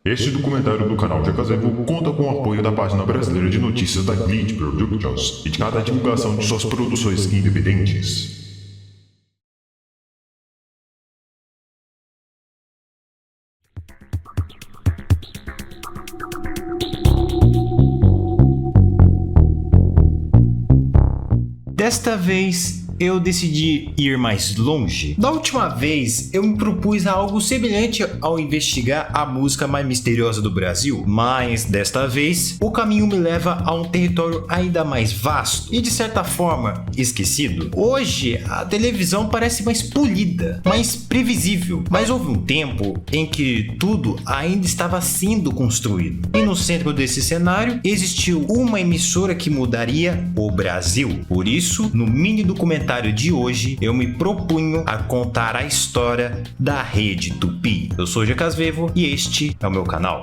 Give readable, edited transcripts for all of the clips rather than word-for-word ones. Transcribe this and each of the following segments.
Este documentário do canal Jacazevo conta com o apoio da página brasileira de notícias da Glitch Productions e de cada divulgação de suas produções independentes. Desta vez, eu decidi ir mais longe. Da última vez, eu me propus a algo semelhante ao investigar a música mais misteriosa do Brasil, mas desta vez, o caminho me leva a um território ainda mais vasto e de certa forma esquecido. Hoje, a televisão parece mais polida, mais previsível, mas houve um tempo em que tudo ainda estava sendo construído. E no centro desse cenário, existiu uma emissora que mudaria o Brasil. Por isso, no mini documentário de hoje, eu me propunho a contar a história da Rede Tupi. Eu sou Jacasvevo e este é o meu canal.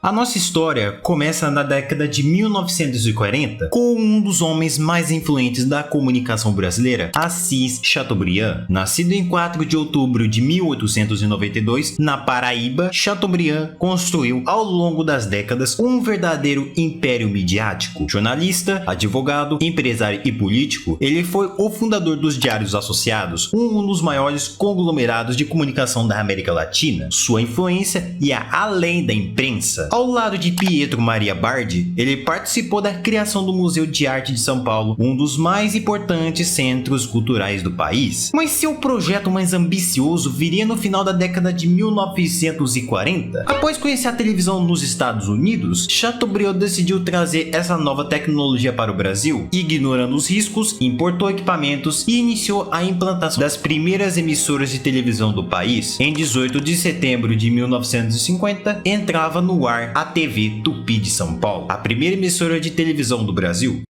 A nossa história começa na década de 1940 com um dos homens mais influentes da comunicação brasileira, Assis Chateaubriand. Nascido em 4 de outubro de 1892, na Paraíba, Chateaubriand construiu ao longo das décadas um verdadeiro império midiático. Jornalista, advogado, empresário e político, ele foi o fundador dos Diários Associados, um dos maiores conglomerados de comunicação da América Latina. Sua influência ia além da imprensa. Ao lado de Pietro Maria Bardi, ele participou da criação do Museu de Arte de São Paulo, um dos mais importantes centros culturais do país. Mas seu projeto mais ambicioso viria no final da década de 1940. Após conhecer a televisão nos Estados Unidos, Chateaubriand decidiu trazer essa nova tecnologia para o Brasil. Ignorando os riscos, importou equipamentos e iniciou a implantação das primeiras emissoras de televisão do país. Em 18 de setembro de 1950, entrava no ar a TV Tupi de São Paulo, a primeira emissora de televisão do Brasil.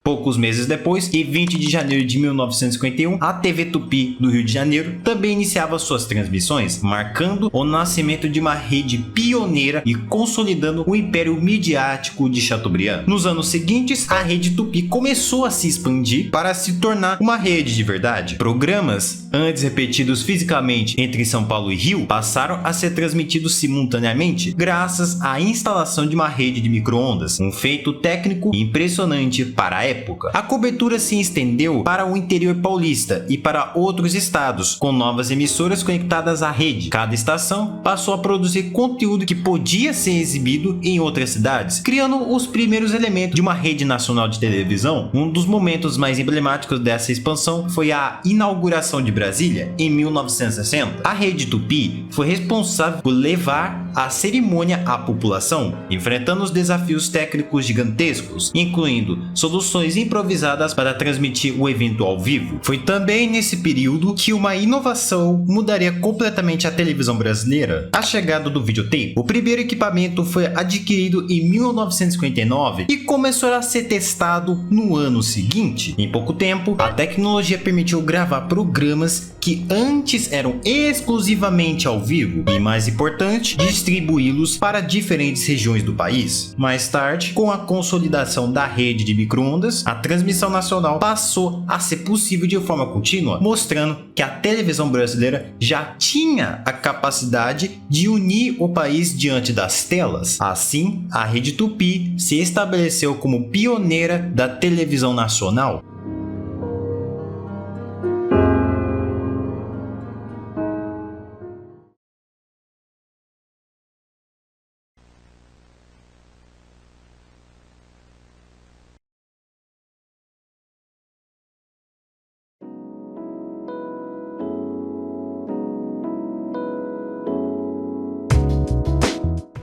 Poucos meses depois, em 20 de janeiro de 1951, a TV Tupi do Rio de Janeiro também iniciava suas transmissões, marcando o nascimento de uma rede pioneira e consolidando o império midiático de Chateaubriand. Nos anos seguintes, a Rede Tupi começou a se expandir para se tornar uma rede de verdade. Programas, antes repetidos fisicamente entre São Paulo e Rio, passaram a ser transmitidos simultaneamente graças à instalação de uma rede de micro-ondas, um feito técnico impressionante para a época. A cobertura se estendeu para o interior paulista e para outros estados, com novas emissoras conectadas à rede. Cada estação passou a produzir conteúdo que podia ser exibido em outras cidades, criando os primeiros elementos de uma rede nacional de televisão. Um dos momentos mais emblemáticos dessa expansão foi a inauguração de Brasília, em 1960. A Rede Tupi foi responsável por levar a cerimônia à população, enfrentando os desafios técnicos gigantescos, incluindo soluções improvisadas para transmitir o evento ao vivo. Foi também nesse período que uma inovação mudaria completamente a televisão brasileira: a chegada do videotape. O primeiro equipamento foi adquirido em 1959 e começou a ser testado no ano seguinte. Em pouco tempo, a tecnologia permitiu gravar programas que antes eram exclusivamente ao vivo e, mais importante, distribuí-los para diferentes regiões do país. Mais tarde, com a consolidação da rede de micro-ondas, a transmissão nacional passou a ser possível de forma contínua, mostrando que a televisão brasileira já tinha a capacidade de unir o país diante das telas. Assim, a Rede Tupi se estabeleceu como pioneira da televisão nacional.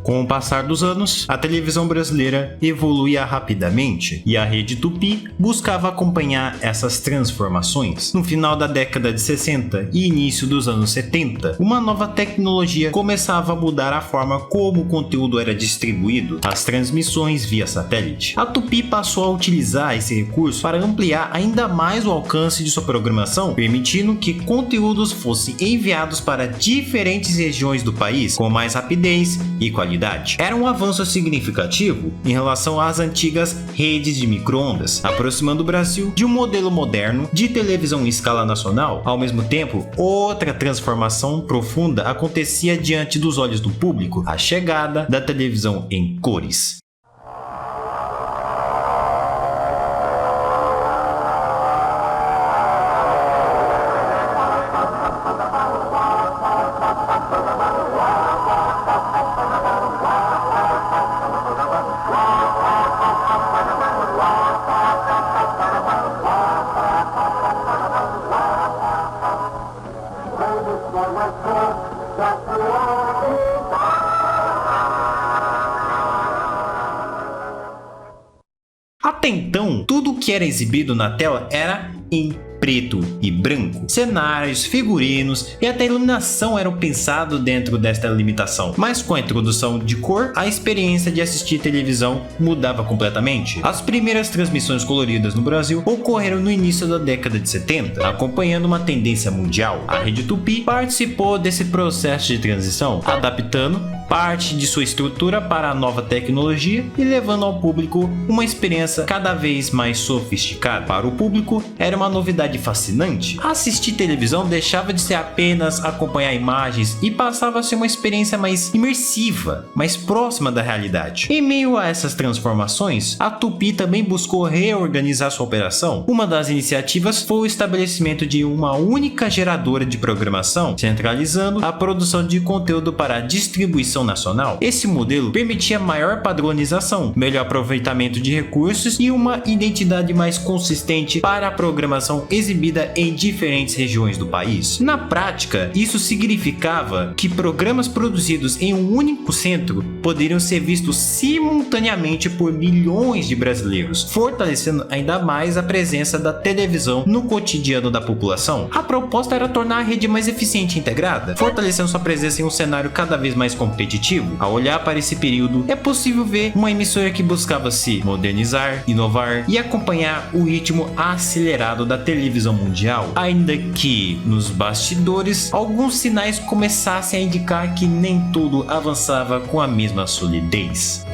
Com o passar dos anos, a televisão brasileira evoluía rapidamente e a Rede Tupi buscava acompanhar essas transformações. No final da década de 60 e início dos anos 70, uma nova tecnologia começava a mudar a forma como o conteúdo era distribuído, as transmissões via satélite. A Tupi passou a utilizar esse recurso para ampliar ainda mais o alcance de sua programação, permitindo que conteúdos fossem enviados para diferentes regiões do país com mais rapidez e qualidade. Era um avanço significativo em relação às antigas redes de micro-ondas, aproximando o Brasil de um modelo moderno de televisão em escala nacional. Ao mesmo tempo, outra transformação profunda acontecia diante dos olhos do público: a chegada da televisão em cores. Até então, tudo que era exibido na tela era em preto e branco. Cenários, figurinos e até iluminação eram pensados dentro desta limitação. Mas com a introdução de cor, a experiência de assistir televisão mudava completamente. As primeiras transmissões coloridas no Brasil ocorreram no início da década de 70, acompanhando uma tendência mundial. A Rede Tupi participou desse processo de transição, adaptando parte de sua estrutura para a nova tecnologia e levando ao público uma experiência cada vez mais sofisticada. Para o público, era uma novidade fascinante. Assistir televisão deixava de ser apenas acompanhar imagens e passava a ser uma experiência mais imersiva, mais próxima da realidade. Em meio a essas transformações, a Tupi também buscou reorganizar sua operação. Uma das iniciativas foi o estabelecimento de uma única geradora de programação, centralizando a produção de conteúdo para a distribuição nacional. Esse modelo permitia maior padronização, melhor aproveitamento de recursos e uma identidade mais consistente para a programação exibida em diferentes regiões do país. Na prática, isso significava que programas produzidos em um único centro poderiam ser vistos simultaneamente por milhões de brasileiros, fortalecendo ainda mais a presença da televisão no cotidiano da população. A proposta era tornar a rede mais eficiente e integrada, fortalecendo sua presença em um cenário cada vez mais competitivo. Ao olhar para esse período, é possível ver uma emissora que buscava se modernizar, inovar e acompanhar o ritmo acelerado da televisão mundial, ainda que nos bastidores alguns sinais começassem a indicar que nem tudo avançava com a mesma solidez.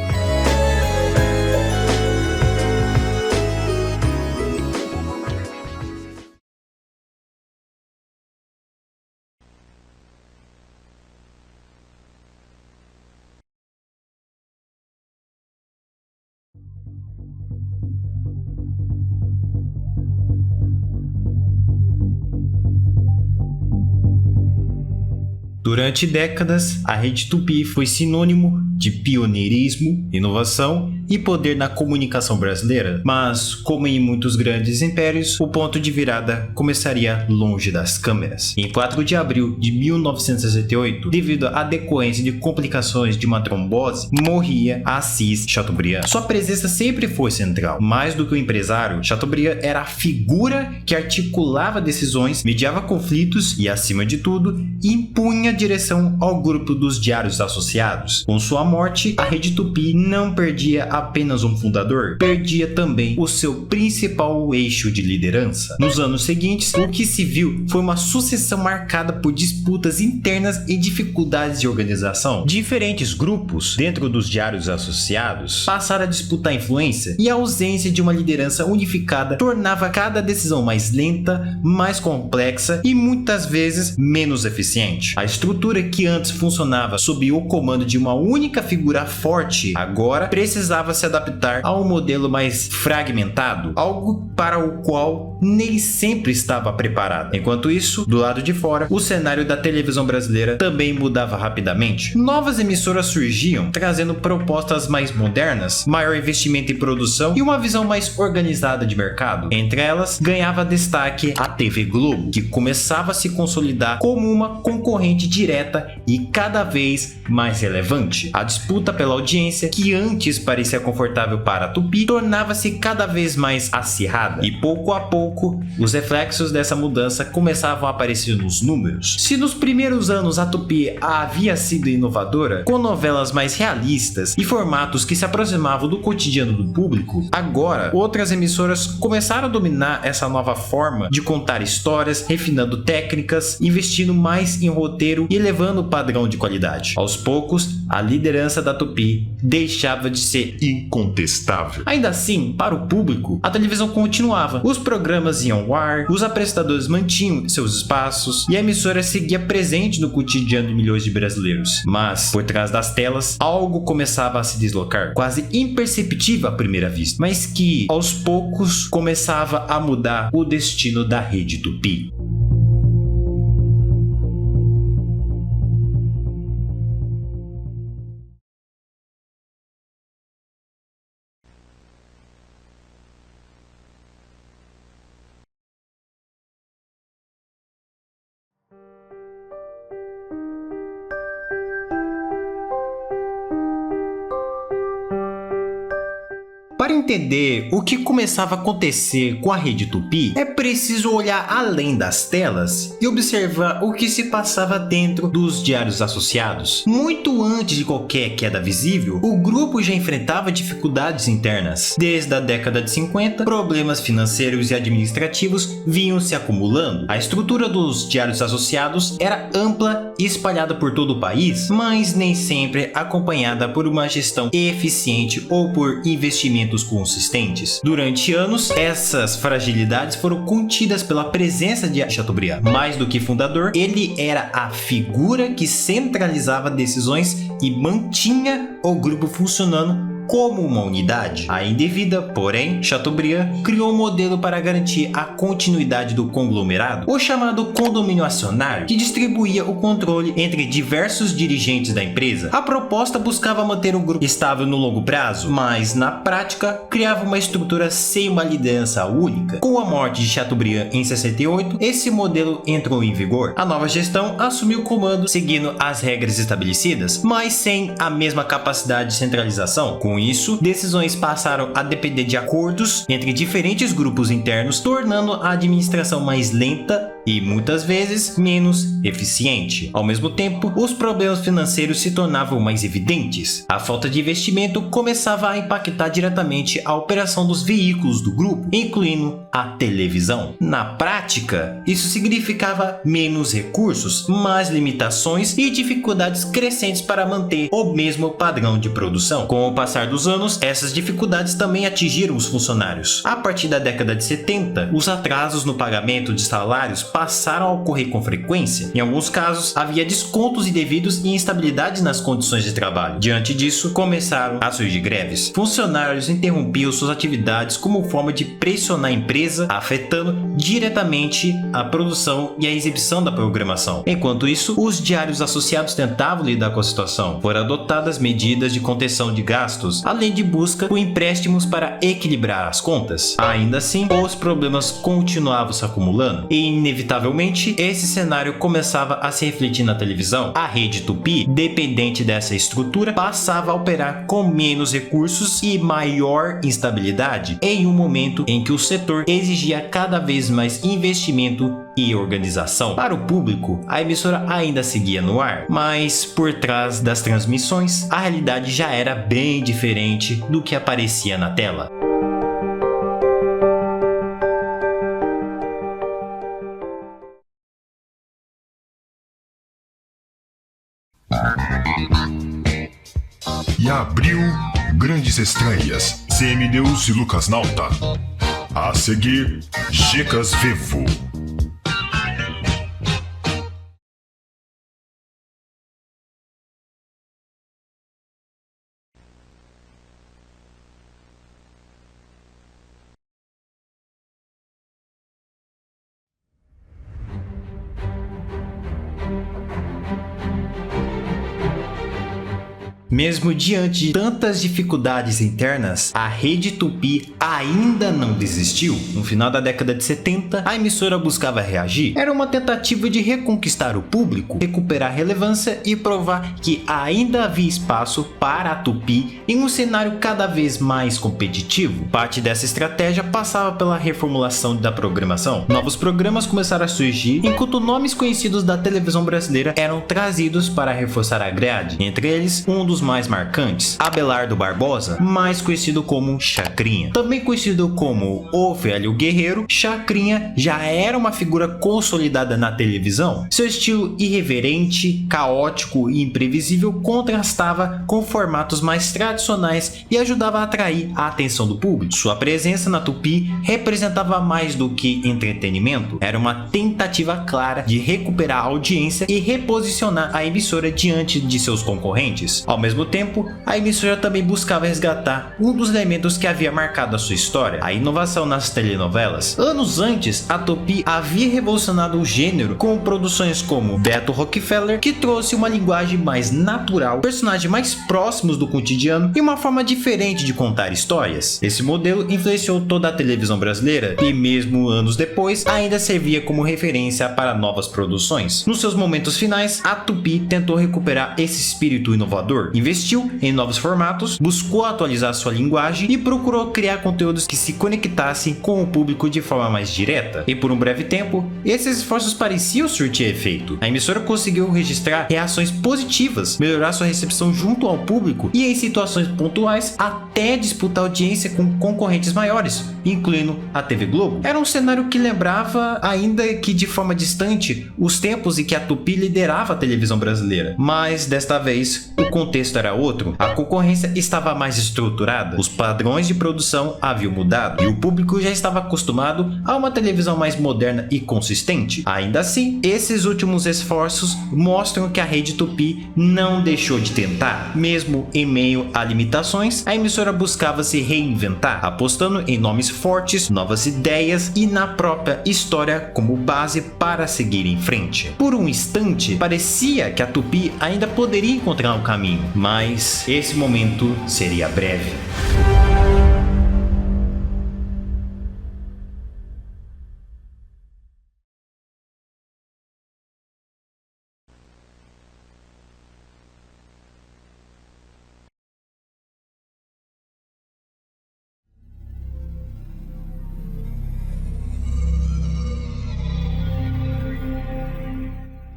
Durante décadas, a Rede Tupi foi sinônimo de pioneirismo, inovação e poder na comunicação brasileira. Mas, como em muitos grandes impérios, o ponto de virada começaria longe das câmeras. Em 4 de abril de 1968, devido à decorrência de complicações de uma trombose, morria Assis Chateaubriand. Sua presença sempre foi central. Mais do que um empresário, Chateaubriand era a figura que articulava decisões, mediava conflitos e, acima de tudo, impunha direção ao grupo dos Diários Associados. Com sua morte, a Rede Tupi não perdia apenas um fundador, perdia também o seu principal eixo de liderança. Nos anos seguintes, o que se viu foi uma sucessão marcada por disputas internas e dificuldades de organização. Diferentes grupos dentro dos Diários Associados passaram a disputar influência, e a ausência de uma liderança unificada tornava cada decisão mais lenta, mais complexa e muitas vezes menos eficiente. A estrutura que antes funcionava sob o comando de uma única figura forte, agora precisava se adaptar a um modelo mais fragmentado, algo para o qual público nem sempre estava preparado. Enquanto isso, do lado de fora, o cenário da televisão brasileira também mudava rapidamente. Novas emissoras surgiam, trazendo propostas mais modernas, maior investimento em produção e uma visão mais organizada de mercado. Entre elas, ganhava destaque a TV Globo, que começava a se consolidar como uma concorrente direta e cada vez mais relevante. A disputa pela audiência, que antes parecia confortável para a Tupi, tornava-se cada vez mais acirrada, e pouco a pouco os reflexos dessa mudança começavam a aparecer nos números. Se nos primeiros anos a Tupi havia sido inovadora, com novelas mais realistas e formatos que se aproximavam do cotidiano do público, agora outras emissoras começaram a dominar essa nova forma de contar histórias, refinando técnicas, investindo mais em roteiro e elevando o padrão de qualidade. Aos poucos, a liderança da Tupi deixava de ser Incontestável. Ainda assim, para o público, a televisão continuava. Os programas iam ao ar, os apresentadores mantinham seus espaços e a emissora seguia presente no cotidiano de milhões de brasileiros. Mas, por trás das telas, algo começava a se deslocar, quase imperceptível à primeira vista, mas que, aos poucos, começava a mudar o destino da Rede Tupi. Para entender o que começava a acontecer com a Rede Tupi, é preciso olhar além das telas e observar o que se passava dentro dos diários associados. Muito antes de qualquer queda visível, o grupo já enfrentava dificuldades internas. Desde a década de 50, problemas financeiros e administrativos vinham se acumulando. A estrutura dos diários associados era ampla e espalhada por todo o país, mas nem sempre acompanhada por uma gestão eficiente ou por investimentos consistentes. Durante anos, essas fragilidades foram contidas pela presença de Chateaubriand. Mais do que fundador, ele era a figura que centralizava decisões e mantinha o grupo funcionando como uma unidade. Ainda em vida, porém, Chateaubriand criou um modelo para garantir a continuidade do conglomerado, o chamado condomínio acionário, que distribuía o controle entre diversos dirigentes da empresa. A proposta buscava manter o grupo estável no longo prazo, mas na prática criava uma estrutura sem uma liderança única. Com a morte de Chateaubriand em 68, esse modelo entrou em vigor. A nova gestão assumiu o comando seguindo as regras estabelecidas, mas sem a mesma capacidade de centralização. Com isso, decisões passaram a depender de acordos entre diferentes grupos internos, tornando a administração mais lenta e muitas vezes menos eficiente. Ao mesmo tempo, os problemas financeiros se tornavam mais evidentes. A falta de investimento começava a impactar diretamente a operação dos veículos do grupo, incluindo a televisão. Na prática, isso significava menos recursos, mais limitações e dificuldades crescentes para manter o mesmo padrão de produção. Com o passar dos anos, essas dificuldades também atingiram os funcionários. A partir da década de 70, os atrasos no pagamento de salários passaram a ocorrer com frequência. Em alguns casos, havia descontos indevidos e instabilidade nas condições de trabalho. Diante disso, começaram a surgir greves. Funcionários interrompiam suas atividades como forma de pressionar a empresa, afetando diretamente a produção e a exibição da programação. Enquanto isso, os diários associados tentavam lidar com a situação. Foram adotadas medidas de contenção de gastos, além de busca por empréstimos para equilibrar as contas. Ainda assim, os problemas continuavam se acumulando e, inevitavelmente, esse cenário começava a se refletir na televisão. A Rede Tupi, dependente dessa estrutura, passava a operar com menos recursos e maior instabilidade, em um momento em que o setor exigia cada vez mais investimento e organização. Para o público, a emissora ainda seguia no ar, mas por trás das transmissões, a realidade já era bem diferente do que aparecia na tela. E abriu grandes estreias, Semideus e Lucas Nauta. A seguir, Checas Vevo. Mesmo diante de tantas dificuldades internas, a Rede Tupi ainda não desistiu. No final da década de 70, a emissora buscava reagir. Era uma tentativa de reconquistar o público, recuperar relevância e provar que ainda havia espaço para a Tupi em um cenário cada vez mais competitivo. Parte dessa estratégia passava pela reformulação da programação. Novos programas começaram a surgir, enquanto nomes conhecidos da televisão brasileira eram trazidos para reforçar a grade. Entre eles, um dos mais marcantes, Abelardo Barbosa, mais conhecido como Chacrinha. Também conhecido como O Velho Guerreiro, Chacrinha já era uma figura consolidada na televisão. Seu estilo irreverente, caótico e imprevisível contrastava com formatos mais tradicionais e ajudava a atrair a atenção do público. Sua presença na Tupi representava mais do que entretenimento, era uma tentativa clara de recuperar a audiência e reposicionar a emissora diante de seus concorrentes. Ao mesmo tempo, a emissora também buscava resgatar um dos elementos que havia marcado a sua história, a inovação nas telenovelas. Anos antes, a Tupi havia revolucionado o gênero com produções como Beto Rockefeller, que trouxe uma linguagem mais natural, personagens mais próximos do cotidiano e uma forma diferente de contar histórias. Esse modelo influenciou toda a televisão brasileira e mesmo anos depois, ainda servia como referência para novas produções. Nos seus momentos finais, a Tupi tentou recuperar esse espírito inovador, investiu em novos formatos, buscou atualizar sua linguagem e procurou criar conteúdos que se conectassem com o público de forma mais direta. E por um breve tempo, esses esforços pareciam surtir efeito. A emissora conseguiu registrar reações positivas, melhorar sua recepção junto ao público e em situações pontuais até disputar audiência com concorrentes maiores, incluindo a TV Globo. Era um cenário que lembrava, ainda que de forma distante, os tempos em que a Tupi liderava a televisão brasileira. Mas desta vez, o contexto era outro, a concorrência estava mais estruturada, os padrões de produção haviam mudado e o público já estava acostumado a uma televisão mais moderna e consistente. Ainda assim, esses últimos esforços mostram que a Rede Tupi não deixou de tentar. Mesmo em meio a limitações, a emissora buscava se reinventar, apostando em nomes fortes, novas ideias e na própria história como base para seguir em frente. Por um instante, parecia que a Tupi ainda poderia encontrar um caminho, mas esse momento seria breve.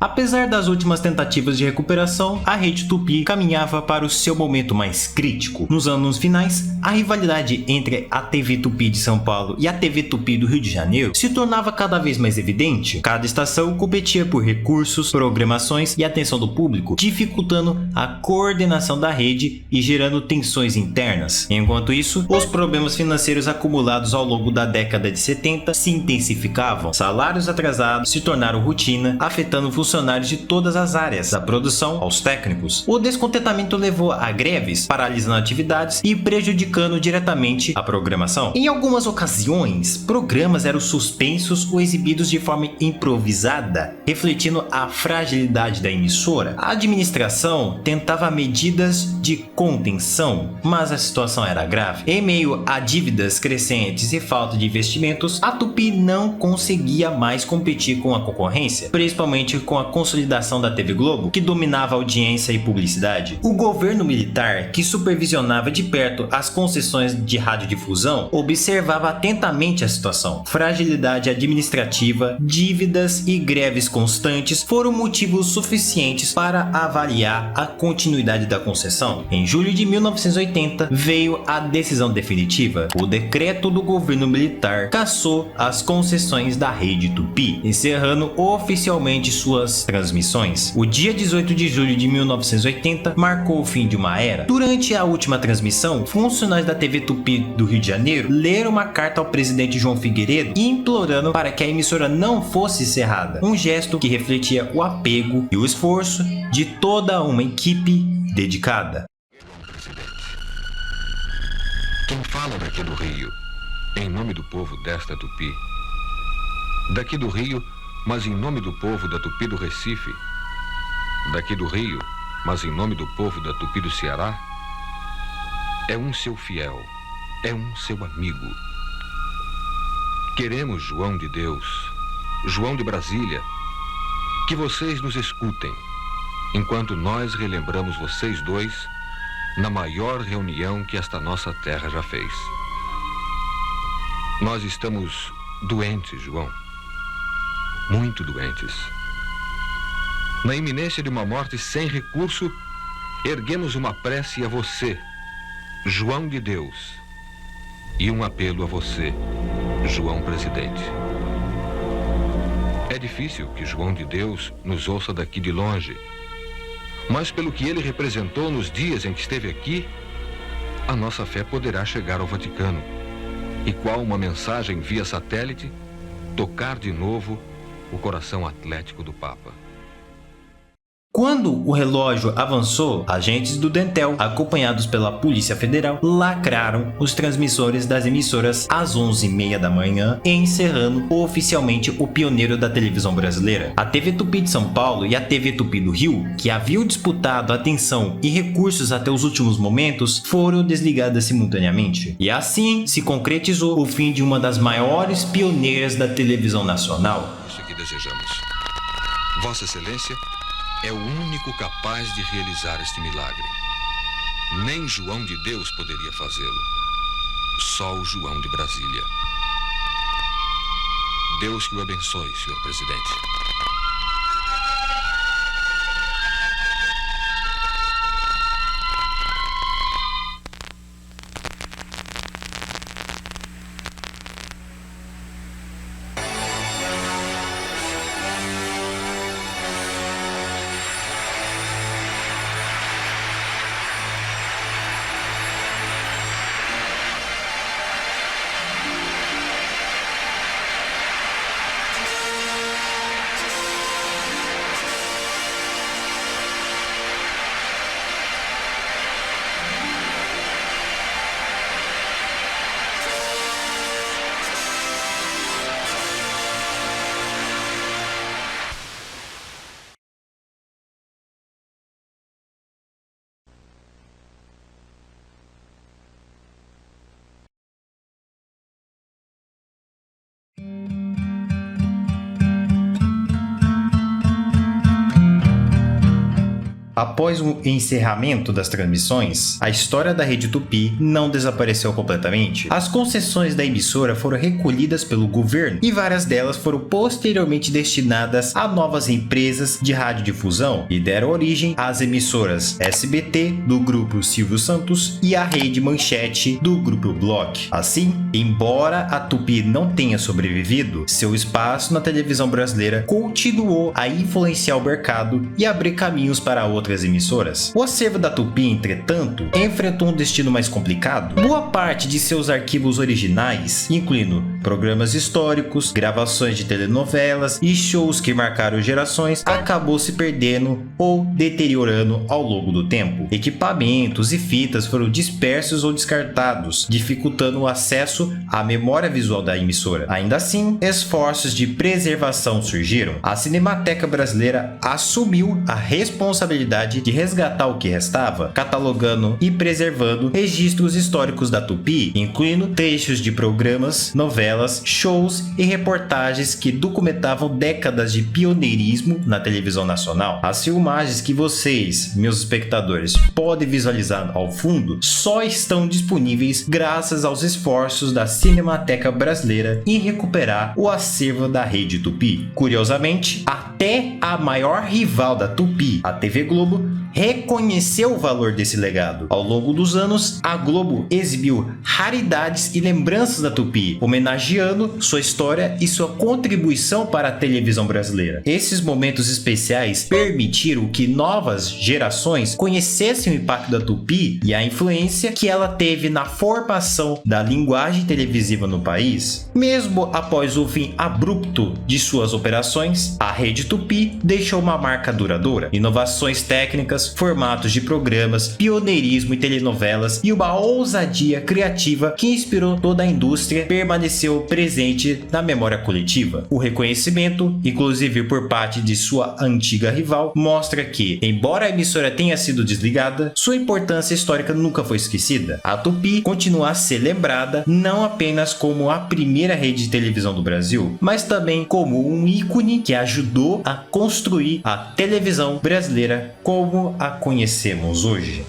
Apesar das últimas tentativas de recuperação, a Rede Tupi caminhava para o seu momento mais crítico. Nos anos finais, a rivalidade entre a TV Tupi de São Paulo e a TV Tupi do Rio de Janeiro se tornava cada vez mais evidente. Cada estação competia por recursos, programações e atenção do público, dificultando a coordenação da rede e gerando tensões internas. Enquanto isso, os problemas financeiros acumulados ao longo da década de 70 se intensificavam. Salários atrasados se tornaram rotina, afetando funcionários de todas as áreas, da produção aos técnicos. O descontentamento levou a greves, paralisando atividades e prejudicando diretamente a programação. Em algumas ocasiões, programas eram suspensos ou exibidos de forma improvisada, refletindo a fragilidade da emissora. A administração tentava medidas de contenção, mas a situação era grave. Em meio a dívidas crescentes e falta de investimentos, a Tupi não conseguia mais competir com a concorrência, principalmente com a consolidação da TV Globo, que dominava a audiência e publicidade. O governo militar, que supervisionava de perto as concessões de radiodifusão, observava atentamente a situação. Fragilidade administrativa, dívidas e greves constantes foram motivos suficientes para avaliar a continuidade da concessão. Em julho de 1980, veio a decisão definitiva. O decreto do governo militar cassou as concessões da Rede Tupi, encerrando oficialmente suas transmissões. O dia 18 de julho de 1980 marcou o fim de uma era. Durante a última transmissão, funcionários da TV Tupi do Rio de Janeiro leram uma carta ao presidente João Figueiredo implorando para que a emissora não fosse encerrada. Um gesto que refletia o apego e o esforço de toda uma equipe dedicada. Quem fala daqui do Rio, em nome do povo desta Tupi. Daqui do Rio, mas em nome do povo da Tupi do Recife. Daqui do Rio, mas em nome do povo da Tupi do Ceará, é um seu fiel, é um seu amigo. Queremos, João de Deus, João de Brasília, que vocês nos escutem, enquanto nós relembramos vocês dois na maior reunião que esta nossa terra já fez. Nós estamos doentes, João, muito doentes. Na iminência de uma morte sem recurso, erguemos uma prece a você, João de Deus, e um apelo a você, João Presidente. É difícil que João de Deus nos ouça daqui de longe, mas pelo que ele representou nos dias em que esteve aqui, a nossa fé poderá chegar ao Vaticano e, qual uma mensagem via satélite, tocar de novo o coração atlético do Papa. Quando o relógio avançou, agentes do Dentel, acompanhados pela Polícia Federal, lacraram os transmissores das emissoras às 11h30 da manhã, encerrando oficialmente o pioneiro da televisão brasileira. A TV Tupi de São Paulo e a TV Tupi do Rio, que haviam disputado atenção e recursos até os últimos momentos, foram desligadas simultaneamente. E assim se concretizou o fim de uma das maiores pioneiras da televisão nacional. Isso que desejamos. Vossa Excelência é o único capaz de realizar este milagre. Nem João de Deus poderia fazê-lo. Só o João de Brasília. Deus que o abençoe, senhor presidente. Após o encerramento das transmissões, a história da Rede Tupi não desapareceu completamente. As concessões da emissora foram recolhidas pelo governo e várias delas foram posteriormente destinadas a novas empresas de radiodifusão e deram origem às emissoras SBT do grupo Silvio Santos e a Rede Manchete do grupo Bloch. Assim, embora a Tupi não tenha sobrevivido, seu espaço na televisão brasileira continuou a influenciar o mercado e abrir caminhos para outras emissoras. O acervo da Tupi, entretanto, enfrentou um destino mais complicado. Boa parte de seus arquivos originais, incluindo programas históricos, gravações de telenovelas e shows que marcaram gerações, acabou se perdendo ou deteriorando ao longo do tempo. Equipamentos e fitas foram dispersos ou descartados, dificultando o acesso à memória visual da emissora. Ainda assim, esforços de preservação surgiram. A Cinemateca Brasileira assumiu a responsabilidade de resgatar o que restava, catalogando e preservando registros históricos da Tupi, incluindo trechos de programas, novelas, shows e reportagens que documentavam décadas de pioneirismo na televisão nacional. As filmagens que vocês, meus espectadores, podem visualizar ao fundo só estão disponíveis graças aos esforços da Cinemateca Brasileira em recuperar o acervo da Rede Tupi. Curiosamente, até a maior rival da Tupi, a TV Globo, reconheceu o valor desse legado. Ao longo dos anos, a Globo exibiu raridades e lembranças da Tupi, homenageando sua história e sua contribuição para a televisão brasileira. Esses momentos especiais permitiram que novas gerações conhecessem o impacto da Tupi e a influência que ela teve na formação da linguagem televisiva no país. Mesmo após o fim abrupto de suas operações, a Rede Tupi deixou uma marca duradoura. Inovações técnicas, técnicas, formatos de programas, pioneirismo em telenovelas e uma ousadia criativa que inspirou toda a indústria permaneceu presente na memória coletiva. O reconhecimento, inclusive por parte de sua antiga rival, mostra que, embora a emissora tenha sido desligada, sua importância histórica nunca foi esquecida. A Tupi continua a ser lembrada não apenas como a primeira rede de televisão do Brasil, mas também como um ícone que ajudou a construir a televisão brasileira como a conhecemos hoje.